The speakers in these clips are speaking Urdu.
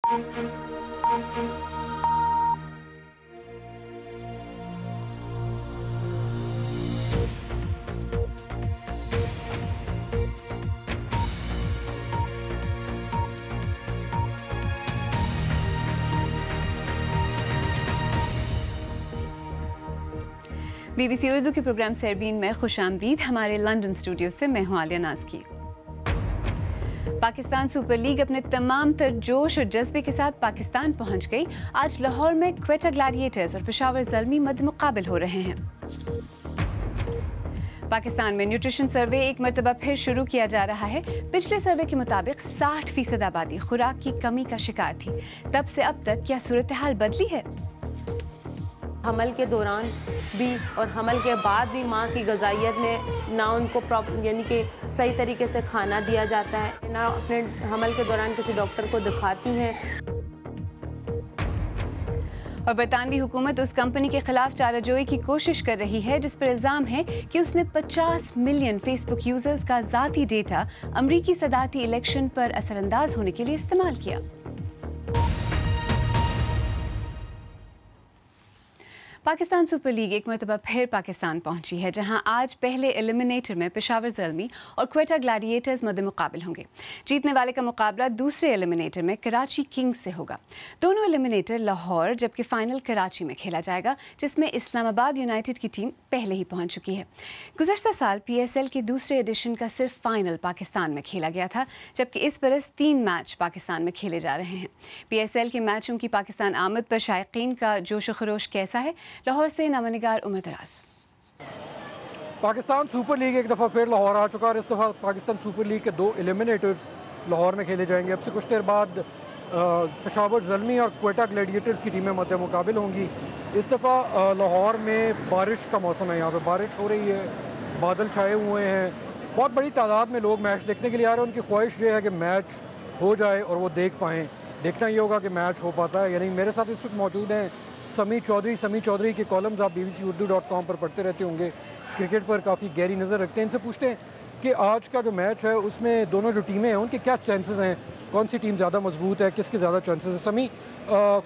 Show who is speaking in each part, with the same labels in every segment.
Speaker 1: BBC اردو کے پروگرام سیربین میں خوش آمدید. ہمارے لندن اسٹوڈیو سے میں ہوں عالیہ نازکی. پاکستان سپر لیگ اپنے تمام تر جوش اور جذبے کے ساتھ پاکستان پہنچ گئی. آج لاہور میں کوئٹہ گلیڈیٹرز اور پشاور زلمی مد مقابل ہو رہے ہیں. پاکستان میں نیوٹریشن سروے ایک مرتبہ پھر شروع کیا جا رہا ہے. پچھلے سروے کے مطابق 60% آبادی خوراک کی کمی کا شکار تھی. تب سے اب تک کیا صورتحال بدلی ہے؟
Speaker 2: حمل کے دوران بھی اور حمل کے بعد بھی ماں کی غذائیت میں نہ ان کو یعنی کہ صحیح طریقے سے کھانا دیا جاتا ہے، نہ اپنے حمل کے دوران کسی ڈاکٹر کو دکھاتی ہیں.
Speaker 1: اور برطانوی حکومت اس کمپنی کے خلاف چارہ جوئی کی کوشش کر رہی ہے جس پر الزام ہے کہ اس نے 50 ملین فیس بک یوزرز کا ذاتی ڈیٹا امریکی صدارتی الیکشن پر اثر انداز ہونے کے لیے استعمال کیا. پاکستان سپر لیگ ایک مرتبہ پھر پاکستان پہنچی ہے، جہاں آج پہلے ایلیمنیٹر میں پشاور زلمی اور کوئٹہ گلیڈیٹرز مد مقابل ہوں گے. جیتنے والے کا مقابلہ دوسرے ایلیمنیٹر میں کراچی کنگز سے ہوگا. دونوں ایلیمنیٹر لاہور جبکہ فائنل کراچی میں کھیلا جائے گا، جس میں اسلام آباد یونائٹڈ کی ٹیم پہلے ہی پہنچ چکی ہے. گزشتہ سال PSL کے دوسرے ایڈیشن کا صرف فائنل پاکستان میں کھیلا گیا تھا، جبکہ اس برس 3 میچ پاکستان میں کھیلے جا رہے ہیں. PSL کے میچوں کی پاکستان آمد پر شائقین کا جوش و خروش کیسا ہے؟ لاہور سے نامہ نگار عمر دراز.
Speaker 3: پاکستان سپر لیگ ایک دفعہ پھر لاہور آ چکا اور اس دفعہ پاکستان سپر لیگ کے 2 ایلیمنیٹرز لاہور میں کھیلے جائیں گے. اب سے کچھ دیر بعد پشاور زلمی اور کوئٹہ گلیڈیٹرز کی ٹیمیں مد مقابل ہوں گی. اس دفعہ لاہور میں بارش کا موسم ہے، یہاں پہ بارش ہو رہی ہے، بادل چھائے ہوئے ہیں. بہت بڑی تعداد میں لوگ میچ دیکھنے کے لیے آ رہے ہیں. ان کی خواہش یہ ہے کہ میچ ہو جائے اور وہ دیکھ پائیں. دیکھنا یہ ہوگا کہ میچ ہو پاتا ہے یعنی. میرے ساتھ اس وقت موجود ہیں سمی چودھری کے کالمز آپ bbcurdu.com پر پڑھتے رہتے ہوں گے. کرکٹ پر کافی گہری نظر رکھتے ہیں. ان سے پوچھتے ہیں کہ آج کا جو میچ ہے اس میں دونوں جو ٹیمیں ہیں ان کے کیا چانسز ہیں، کون سی ٹیم زیادہ مضبوط ہے، کس کے زیادہ چانسز ہیں. سمی،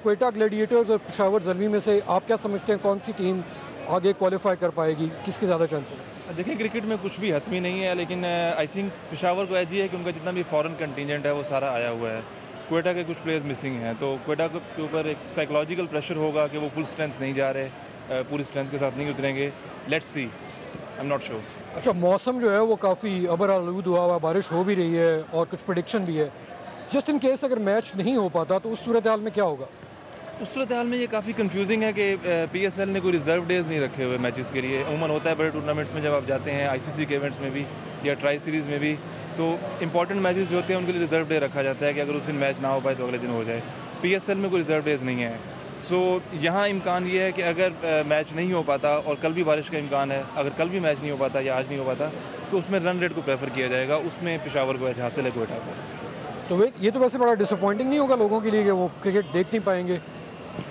Speaker 3: کوئٹہ گلیڈیٹرز اور پشاور زلمی میں سے آپ کیا سمجھتے ہیں کون سی ٹیم آگے کوالیفائی کر پائے گی، کس کے زیادہ چانسز ہیں؟
Speaker 4: دیکھیں کرکٹ میں کچھ بھی حتمی نہیں ہے، لیکن آئی تھنک پشاور کو ایج یہ ہے کہ ان کا جتنا بھی فورن کنٹینجنٹ ہے وہ سارا آیا ہوا ہے. کوئٹہ کے کچھ پلیئرز مسنگ ہیں، تو کوئٹہ کے اوپر ایک سائیکولوجیکل پریشر ہوگا کہ وہ فل اسٹرینتھ نہیں جا رہے، پوری اسٹرینتھ کے ساتھ نہیں اتریں گے. Let's see, I am not sure.
Speaker 3: اچھا، موسم جو ہے وہ کافی ابر آلود ہوا ہوا، بارش ہو بھی رہی ہے اور کچھ پریڈکشن بھی ہے. جسٹ ان کیس اگر میچ نہیں ہو پاتا تو اس صورتحال میں کیا ہوگا؟
Speaker 4: اس صورتحال میں یہ کافی کنفیوزنگ ہے کہ PSL نے کوئی ریزرو ڈیز نہیں رکھے ہوئے میچز کے لیے. عموماً ہوتا ہے بڑے ٹورنامنٹس میں جب آپ جاتے ہیں ICC کے ایونٹس میں بھی یا ٹرائی سیریز میں بھی، تو امپورٹنٹ میچز جو ہوتے ہیں ان کے لیے ریزرو ڈے رکھا جاتا ہے کہ اگر اس دن میچ نہ ہو پائے تو اگلے دن ہو جائے. PSL میں کوئی ریزرو ڈیز نہیں ہے. سو یہاں امکان یہ ہے کہ اگر میچ نہیں ہو پاتا اور کل بھی بارش کا امکان ہے، اگر کل بھی میچ نہیں ہو پاتا یا آج نہیں ہو پاتا تو اس میں رن ریٹ کو پریفر کیا جائے گا. اس میں پشاور کو ایج حاصل ہے کوئٹہ کو.
Speaker 3: تو یہ تو ویسے بڑا ڈسپوائنٹنگ نہیں ہوگا لوگوں کے لیے کہ وہ کرکٹ دیکھ نہیں پائیں گے؟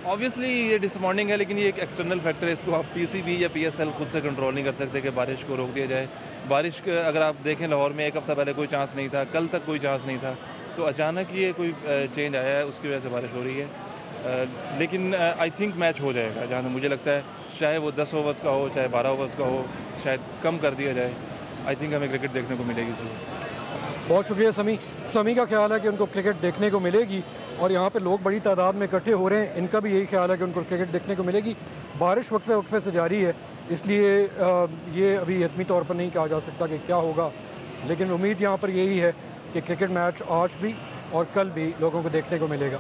Speaker 4: آبویسلی یہ ڈسپوائنٹنگ ہے، لیکن یہ ایک ایکسٹرنل فیکٹر ہے. اس کو آپ PCB یا PSL خود سے کنٹرول نہیں کر سکتے کہ بارش کو روک دیا جائے. بارش اگر آپ دیکھیں لاہور میں ایک ہفتہ پہلے کوئی چانس نہیں تھا، کل تک کوئی چانس نہیں تھا، تو اچانک یہ کوئی چینج آیا ہے، اس کی وجہ سے بارش ہو رہی ہے. لیکن آئی تھنک میچ ہو جائے گا جہاں تک مجھے لگتا ہے. چاہے وہ 10 اوورس کا ہو، چاہے 12 اوورس کا ہو، شاید کم کر دیا جائے. آئی تھنک ہمیں کرکٹ دیکھنے کو ملے گی.
Speaker 3: بہت شکریہ سمی کا خیال ہے کہ ان کو کرکٹ دیکھنے کو ملے گی اور یہاں پہ لوگ بڑی تعداد میں اکٹھے ہو رہے ہیں. ان کا بھی یہی خیال ہے کہ ان کو کرکٹ دیکھنے کو ملے گی. بارش وقفے سے جاری ہے، اس لیے یہ ابھی حتمی طور پر نہیں کہا جا سکتا کہ کیا ہوگا، لیکن امید یہاں پر یہی ہے کہ کرکٹ میچ آج بھی اور کل بھی لوگوں کو دیکھنے کو ملے گا.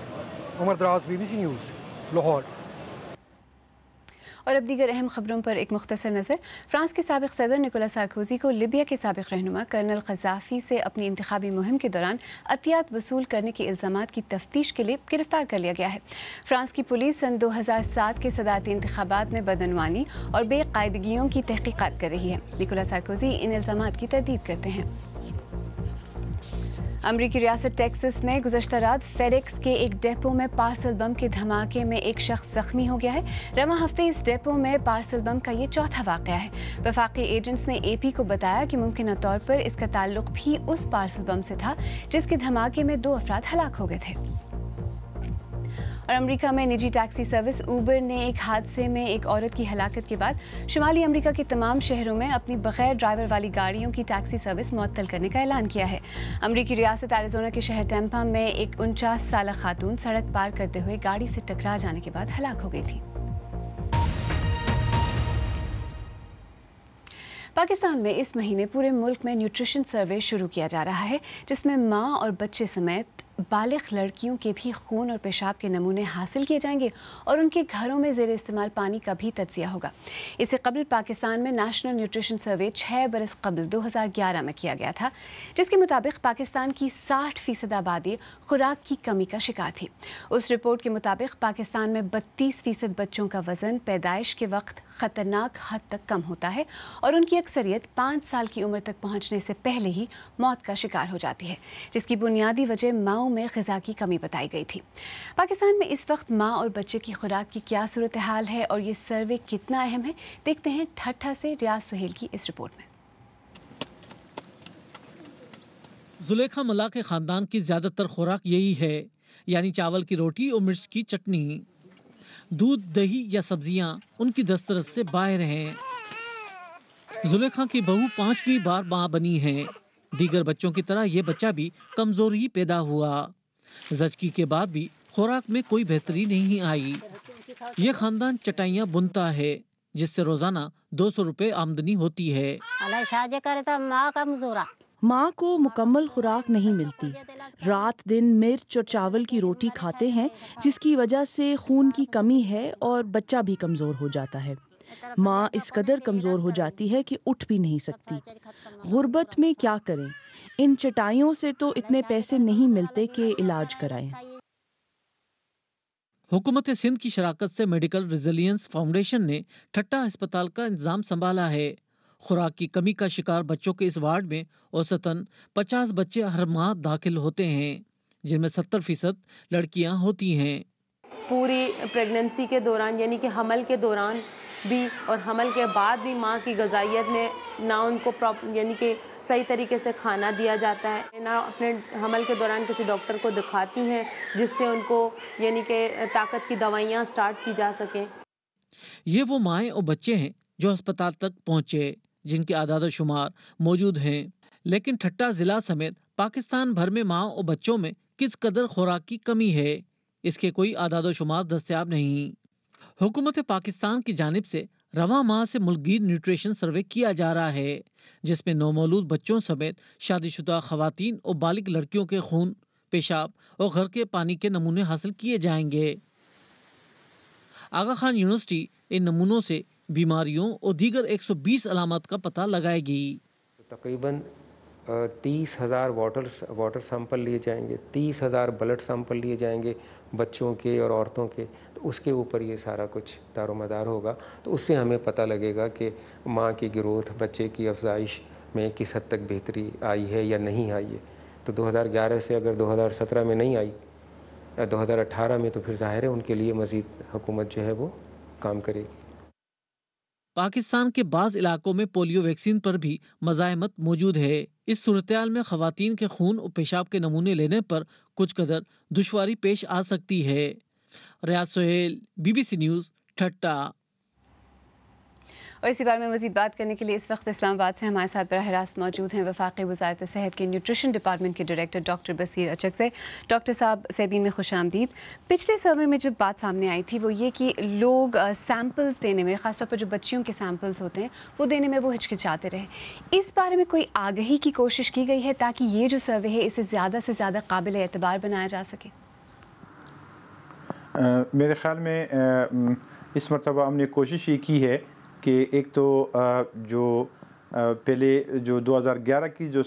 Speaker 3: عمر دراز، BBC نیوز، لاہور.
Speaker 1: اور اب دیگر اہم خبروں پر ایک مختصر نظر. فرانس کے سابق صدر نکولا سارکوزی کو لیبیا کے سابق رہنما کرنل قذافی سے اپنی انتخابی مہم کے دوران عطیات وصول کرنے کے الزامات کی تفتیش کے لیے گرفتار کر لیا گیا ہے. فرانس کی پولیس سن 2007 کے صدارتی انتخابات میں بدعنوانی اور بے قاعدگیوں کی تحقیقات کر رہی ہے. نکولا سارکوزی ان الزامات کی تردید کرتے ہیں. امریکی ریاست ٹیکسس میں گزشتہ رات فیڈیکس کے ایک ڈیپو میں پارسل بم کے دھماکے میں ایک شخص زخمی ہو گیا ہے. رواں ہفتے اس ڈیپو میں پارسل بم کا یہ چوتھا واقعہ ہے. وفاقی ایجنٹس نے AP کو بتایا کہ ممکنہ طور پر اس کا تعلق بھی اس پارسل بم سے تھا جس کے دھماکے میں 2 افراد ہلاک ہو گئے تھے. اور امریکہ میں نجی ٹیکسی سروس اوبر نے ایک حادثے میں ایک عورت کی ہلاکت کے بعد شمالی امریکہ کے تمام شہروں میں اپنی بغیر ڈرائیور والی گاڑیوں کی ٹیکسی سروس معطل کرنے کا اعلان کیا ہے۔ امریکی ریاست ایریزونا کے شہر ٹیمپا میں ایک 49 سالہ خاتون سڑک پار کرتے ہوئے گاڑی سے ٹکرا جانے کے بعد ہلاک ہو گئی تھی۔ پاکستان میں اس مہینے پورے ملک میں نیوٹریشن سروے شروع کیا جا رہا ہے، جس میں ماں اور بچے سمیت بالغ لڑکیوں کے بھی خون اور پیشاب کے نمونے حاصل کیے جائیں گے اور ان کے گھروں میں زیر استعمال پانی کا بھی تجزیہ ہوگا۔ اس سے قبل پاکستان میں نیشنل نیوٹریشن سروے 6 برس قبل 2011 میں کیا گیا تھا، جس کے مطابق پاکستان کی 60% آبادی خوراک کی کمی کا شکار تھی۔ اس رپورٹ کے مطابق پاکستان میں 32% بچوں کا وزن پیدائش کے وقت خطرناک حد تک کم ہوتا ہے اور ان کی اکثریت 5 سال کی عمر تک پہنچنے سے پہلے ہی موت کا شکار ہو جاتی ہے، جس کی بنیادی وجہ ماؤں میں غذا کی کمی بتائی گئی تھی۔ پاکستان میں اس وقت ماں اور بچے کی خوراک کی کیا صورتحال ہے اور یہ سروے کتنا اہم ہے، دیکھتے ہیں ٹھٹھا سے ریاض سہیل کی اس رپورٹ میں۔
Speaker 5: زلیخا ملا کے خاندان کی زیادہ تر خوراک یہی ہے، یعنی چاول کی روٹی اور مرچ کی چٹنی۔ دودھ، دہی یا سبزیاں ان کی دسترس سے باہر ہیں۔ زلیخا کی بہو 5ویں بار ماں بنی ہے۔ دیگر بچوں کی طرح یہ بچہ بھی کمزور ہی پیدا ہوا۔ زچگی کے بعد بھی خوراک میں کوئی بہتری نہیں آئی۔ یہ خاندان چٹائیاں بنتا ہے، جس سے روزانہ 200 روپے آمدنی ہوتی ہے۔
Speaker 6: ماں کو مکمل خوراک نہیں ملتی، رات دن مرچ اور چاول کی روٹی کھاتے ہیں، جس کی وجہ سے خون کی کمی ہے اور بچہ بھی کمزور ہو جاتا ہے۔ ماں اس قدر کمزور ہو جاتی ہے کہ اٹھ بھی نہیں سکتی۔ غربت میں کیا کریں؟ ان چٹائیوں سے تو اتنے پیسے نہیں ملتے کہ علاج کرائیں۔
Speaker 5: حکومت سندھ کی شراکت سے میڈیکل ریزیلینس فاؤنڈیشن نے ٹھٹا ہسپتال کا انتظام سنبھالا ہے۔ خوراک کی کمی کا شکار بچوں کے اس وارڈ میں اوسطاً 50 بچے ہر ماہ داخل ہوتے ہیں، جن میں 70% لڑکیاں ہوتی ہیں۔
Speaker 2: پوری پریگننسی کے دوران یعنی کہ حمل کے دوران بھی اور حمل کے بعد بھی ماں کی غذائیت میں نہ ان کو یعنی کہ صحیح طریقے سے کھانا دیا جاتا ہے، نہ اپنے حمل کے دوران کسی ڈاکٹر کو دکھاتی ہیں جس سے ان کو یعنی کہ طاقت کی دوائیاں سٹارٹ کی جا سکیں۔
Speaker 5: یہ وہ مائیں اور بچے ہیں جو ہسپتال تک پہنچے، جن کے اعداد و شمار موجود ہیں، لیکن ٹھٹا ضلع سمیت پاکستان بھر میں ماں اور بچوں میں کس قدر خوراک کی کمی ہے، اس کے کوئی اعداد و شمار دستیاب نہیں۔ حکومت پاکستان کی جانب سے رواں ماہ سے ملک گیر نیوٹریشن سروے کیا جا رہا ہے، جس میں نومولود بچوں سمیت شادی شدہ خواتین اور بالغ لڑکیوں کے خون، پیشاب اور گھر کے پانی کے نمونے حاصل کیے جائیں گے۔ آغا خان یونیورسٹی ان نمونوں سے بیماریوں اور دیگر 120 علامات کا پتہ لگائے گی۔
Speaker 7: تقریباً 30,000 واٹر سیمپل لیے جائیں گے، 30,000 بلڈ سیمپل لیے جائیں گے بچوں کے اور عورتوں کے، تو اس کے اوپر یہ سارا کچھ دار و مدار ہوگا۔ تو اس سے ہمیں پتہ لگے گا کہ ماں کی گروتھ، بچے کی افزائش میں کس حد تک بہتری آئی ہے یا نہیں آئی ہے۔ تو 2011 سے اگر 2017 میں نہیں آئی، 2018 میں، تو پھر ظاہر ہے ان کے لیے مزید حکومت جو ہے وہ کام کرے گی۔
Speaker 5: پاکستان کے بعض علاقوں میں پولیو ویکسین پر بھی مزاحمت موجود ہے۔ اس صورتحال میں خواتین کے خون اور پیشاب کے نمونے لینے پر کچھ قدر دشواری پیش آ سکتی ہے۔ ریاض سہیل، BBC نیوز، ٹھٹا۔
Speaker 1: اور اسی بارے میں مزید بات کرنے کے لیے اس وقت اسلام آباد سے ہمارے ساتھ براہ راست موجود ہیں وفاقی وزارت صحت کے نیوٹریشن ڈپارٹمنٹ کے ڈائریکٹر ڈاکٹر بصیر اچکزئی۔ ڈاکٹر صاحب، سیربین میں خوش آمدید۔ پچھلے سروے میں جو بات سامنے آئی تھی وہ یہ کہ لوگ سیمپلز دینے میں، خاص طور پر جو بچیوں کے سیمپلز ہوتے ہیں وہ دینے میں وہ ہچکچاتے رہے۔ اس بارے میں کوئی آگہی کی کوشش کی گئی ہے تاکہ یہ جو سروے ہے اسے زیادہ سے زیادہ قابل اعتبار بنایا جا سکے؟
Speaker 8: میرے خیال میں اس مرتبہ ہم نے کوشش یہ کی ہے کہ ایک تو جو پہلے جو 2011 کی جو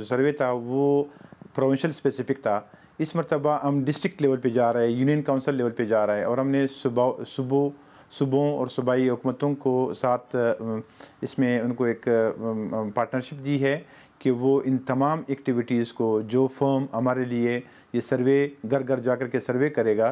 Speaker 8: سروے تھا وہ پروونشل اسپیسیفک تھا، اس مرتبہ ہم ڈسٹرکٹ لیول پہ جا رہے ہیں، یونین کونسل لیول پہ جا رہے ہیں، اور ہم نے صوبوں اور صوبائی حکومتوں کو ساتھ اس میں ان کو ایک پارٹنرشپ دی ہے کہ وہ ان تمام ایکٹیویٹیز کو جو فرم ہمارے لیے یہ سروے گھر گھر جا کر کے سروے کرے گا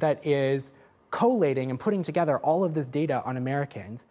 Speaker 9: that is collating and putting together all of this data on Americans.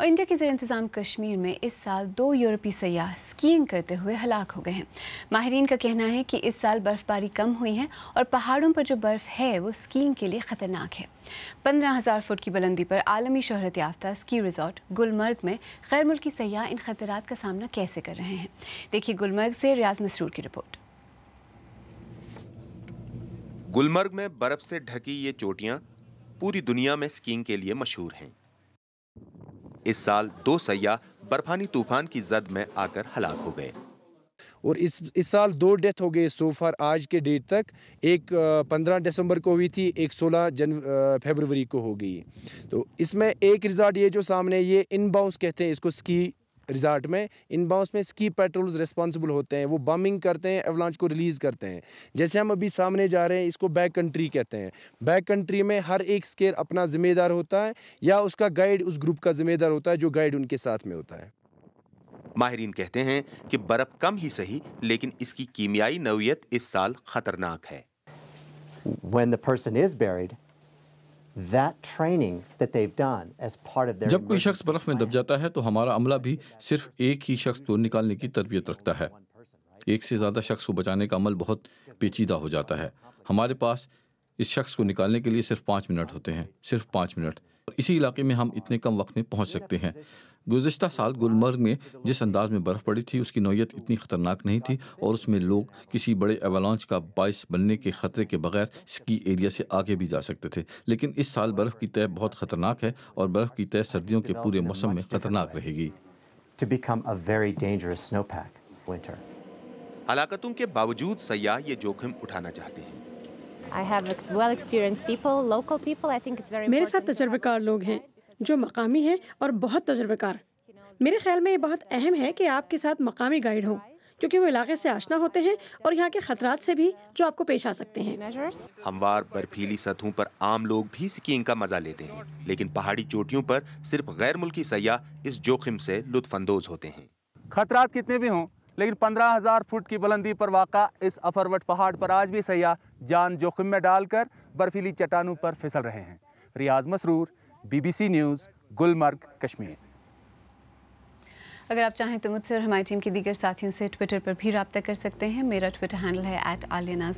Speaker 1: اور انڈیا کے زیر انتظام کشمیر میں اس سال 2 یورپی سیاح اسکیئنگ کرتے ہوئے ہلاک ہو گئے ہیں۔ ماہرین کا کہنا ہے کہ اس سال برف باری کم ہوئی ہے اور پہاڑوں پر جو برف ہے وہ اسکیئنگ کے لیے خطرناک ہے۔ 15,000 فٹ کی بلندی پر عالمی شہرت یافتہ اسکی ریزورٹ گلمرگ میں غیر ملکی سیاح ان خطرات کا سامنا کیسے کر رہے ہیں، دیکھیے گلمرگ سے ریاض مسرور کی رپورٹ۔
Speaker 10: گلمرگ میں برف سے ڈھکی یہ چوٹیاں پوری دنیا میں اسکیئنگ کے لیے مشہور ہیں۔ اس سال 2 سیاح برفانی طوفان کی زد میں آ کر ہلاک ہو گئے
Speaker 11: اور اس سال 2 ڈیتھ ہو گئے سو فار آج کے ڈیٹ تک۔ ایک 15 دسمبر کو ہوئی تھی، ایک 16 فیبروری کو ہو گئی۔ تو اس میں ایک ریزارٹ یہ جو سامنے یہ ان باؤنس کہتے ہیں اس کو، اسکی ریزارٹ میں ان باؤنس میں اسکی پیٹرولز ریسپانسبل ہوتے ہیں، وہ بمبنگ کرتے ہیں، ایولانچ کو ریلیز کرتے ہیں۔ جیسے ہم ابھی سامنے جا رہے ہیں اس کو بیک کنٹری کہتے ہیں۔ بیک کنٹری میں ہر ایک اسکیئر اپنا ذمہ دار ہوتا ہے یا اس کا گائیڈ اس گروپ کا ذمہ دار ہوتا ہے جو گائیڈ ان کے ساتھ میں ہوتا ہے۔
Speaker 10: ماہرین کہتے ہیں کہ برف کم ہی صحیح لیکن اس کی کیمیائی نوعیت اس سال خطرناک ہے۔
Speaker 12: When the person is buried, that training that they've done as part of their
Speaker 13: جب کوئی شخص برف میں دب جاتا ہے تو ہمارا عملہ بھی صرف ایک ہی شخص کو نکالنے کی تربیت رکھتا ہے۔ ایک سے زیادہ شخص کو بچانے کا عمل بہت پیچیدہ ہو جاتا ہے۔ ہمارے پاس اس شخص کو نکالنے کے لیے صرف 5 منٹ ہوتے ہیں، صرف 5 منٹ۔ اسی علاقے میں ہم اتنے کم وقت میں پہنچ سکتے ہیں۔ گزشتہ سال گلمرگ میں جس انداز میں برف پڑی تھی اس کی نوعیت اتنی خطرناک نہیں تھی اور اس میں لوگ کسی بڑے ایوالانچ کا باعث بننے کے خطرے کے بغیر اسکی ایریا سے آگے بھی جا سکتے تھے۔ لیکن اس سال برف کی تہ بہت خطرناک ہے اور برف کی تہ سردیوں کے پورے موسم میں خطرناک رہے گی۔
Speaker 10: ہلاکتوں کے باوجود سیاح یہ جوخم اٹھانا چاہتے ہیں۔
Speaker 14: میرے ساتھ تجربہ کار لوگ ہیں جو مقامی ہیں اور بہت تجربہ کار۔ میرے خیال میں یہ بہت اہم ہے کہ آپ کے ساتھ مقامی گائیڈ ہوں کیونکہ وہ علاقے سے آشنا ہوتے ہیں اور یہاں کے خطرات سے بھی جو آپ کو پیش آ سکتے ہیں۔
Speaker 10: ہموار برفیلی سطحوں پر عام لوگ بھی اسکیئنگ کا مزہ لیتے ہیں لیکن پہاڑی چوٹیوں پر صرف غیر ملکی سیاح اس جوخم سے لطف اندوز ہوتے ہیں۔
Speaker 15: خطرات کتنے بھی ہوں لیکن 15,000 فٹ کی بلندی پر واقع اس افروٹ پہاڑ پر آج بھی سیاح جان جوخم میں ڈال کر برفیلی چٹانوں پر پھسل رہے ہیں۔ ریاض مسرور، BBC نیوز، گلمرگ، کشمیر۔
Speaker 1: اگر آپ چاہیں تو مجھ سے اور ہماری ٹیم کے دیگر ساتھیوں سے ٹویٹر پر بھی رابطہ کر سکتے ہیں۔ میرا ٹویٹر ہینڈل ہے @عالیہ۔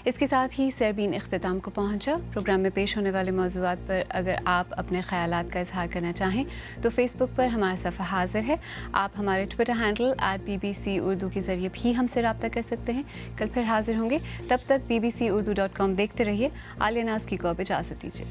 Speaker 1: اس کے ساتھ ہی سیربین اختتام کو پہنچا۔ پروگرام میں پیش ہونے والے موضوعات پر اگر آپ اپنے خیالات کا اظہار کرنا چاہیں تو فیس بک پر ہمارا صفحہ حاضر ہے۔ آپ ہمارے ٹویٹر ہینڈل @BBC اردو کے ذریعے بھی ہم سے رابطہ کر سکتے ہیں۔ کل پھر حاضر ہوں گے، تب تک bbcurdu.com دیکھتے رہیے۔ عالیہ ناز کی کو اب اجازت دیجیے۔